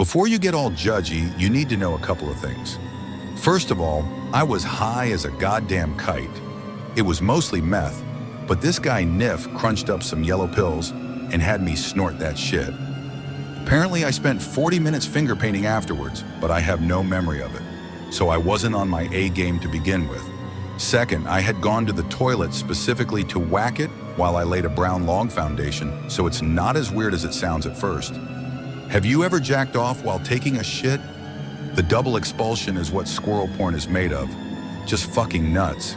Before you get all judgy, you need to know a couple of things. First of all, I was high as a goddamn kite. It was mostly meth, but this guy Niff crunched up some yellow pills and had me snort that shit. Apparently I spent 40 minutes finger painting afterwards, but I have no memory of it. So I wasn't on my A game to begin with. Second, I had gone to the toilet specifically to whack it while I laid a brown log foundation, so it's not as weird as it sounds at first. Have you ever jacked off while taking a shit? The double expulsion is what squirrel porn is made of. Just fucking nuts.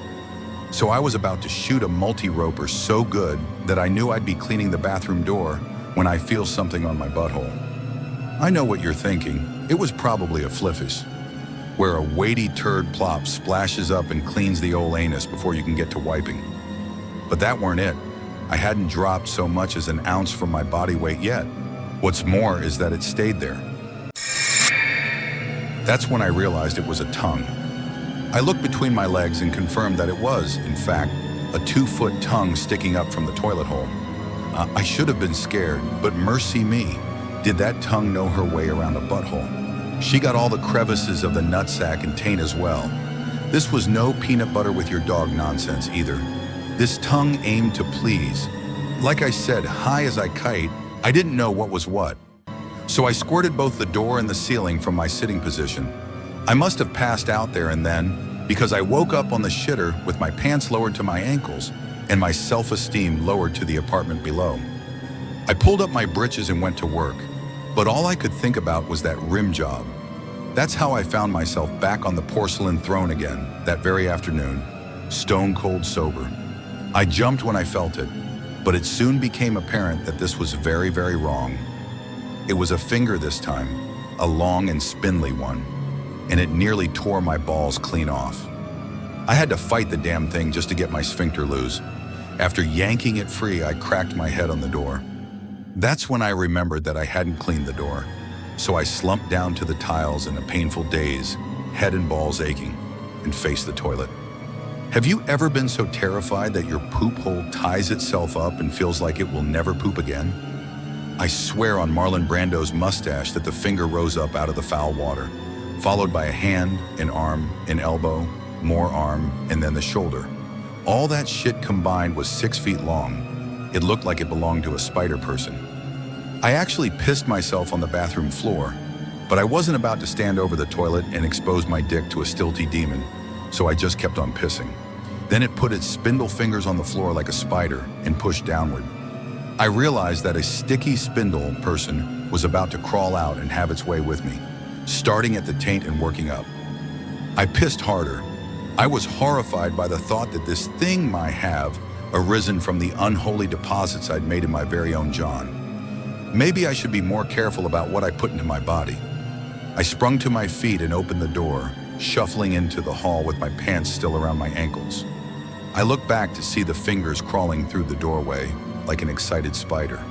So I was about to shoot a multi-roper so good that I knew I'd be cleaning the bathroom door when I feel something on my butthole. I know what you're thinking. It was probably a fliffus, where a weighty turd plop splashes up and cleans the old anus before you can get to wiping. But that weren't it. I hadn't dropped so much as an ounce from my body weight yet. What's more is that it stayed there. That's when I realized it was a tongue. I looked between my legs and confirmed that it was, in fact, a 2-foot tongue sticking up from the toilet hole. I should have been scared, but mercy me, did that tongue know her way around a butthole? She got all the crevices of the nutsack and taint as well. This was no peanut butter with your dog nonsense either. This tongue aimed to please. Like I said, high as I kite, I didn't know what was what. So I squirted both the door and the ceiling from my sitting position. I must have passed out there and then, because I woke up on the shitter with my pants lowered to my ankles and my self-esteem lowered to the apartment below. I pulled up my britches and went to work, but all I could think about was that rim job. That's how I found myself back on the porcelain throne again that very afternoon, stone cold sober. I jumped when I felt it, but it soon became apparent that this was very, very wrong. It was a finger this time, a long and spindly one, and it nearly tore my balls clean off. I had to fight the damn thing just to get my sphincter loose. After yanking it free, I cracked my head on the door. That's when I remembered that I hadn't cleaned the door, so I slumped down to the tiles in a painful daze, head and balls aching, and faced the toilet. Have you ever been so terrified that your poop hole ties itself up and feels like it will never poop again? I swear on Marlon Brando's mustache that the finger rose up out of the foul water, followed by a hand, an arm, an elbow, more arm, and then the shoulder. All that shit combined was 6 feet long. It looked like it belonged to a spider person. I actually pissed myself on the bathroom floor, but I wasn't about to stand over the toilet and expose my dick to a stilty demon, so I just kept on pissing. Then it put its spindle fingers on the floor like a spider and pushed downward. I realized that a sticky spindle person was about to crawl out and have its way with me, starting at the taint and working up. I pissed harder. I was horrified by the thought that this thing might have arisen from the unholy deposits I'd made in my very own John. Maybe I should be more careful about what I put into my body. I sprung to my feet and opened the door, shuffling into the hall with my pants still around my ankles. I looked back to see the fingers crawling through the doorway like an excited spider.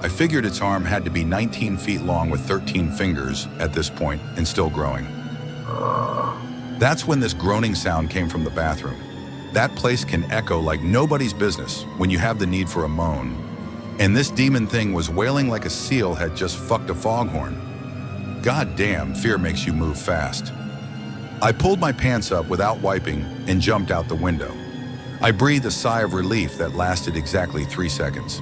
I figured its arm had to be 19 feet long with 13 fingers at this point and still growing. That's when this groaning sound came from the bathroom. That place can echo like nobody's business when you have the need for a moan. And this demon thing was wailing like a seal had just fucked a foghorn. God damn, fear makes you move fast. I pulled my pants up without wiping and jumped out the window. I breathed a sigh of relief that lasted exactly 3 seconds.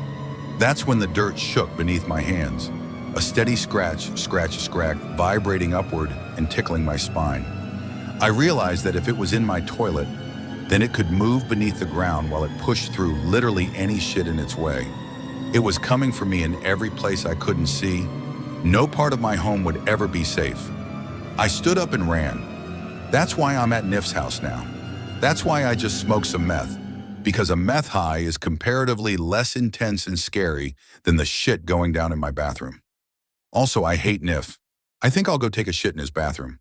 That's when the dirt shook beneath my hands. A steady scratch, scratch, vibrating upward and tickling my spine. I realized that if it was in my toilet, then it could move beneath the ground while it pushed through literally any shit in its way. It was coming for me in every place I couldn't see. No part of my home would ever be safe. I stood up and ran. That's why I'm at Niff's house now. That's why I just smoked some meth, because a meth high is comparatively less intense and scary than the shit going down in my bathroom. Also, I hate Niff. I think I'll go take a shit in his bathroom.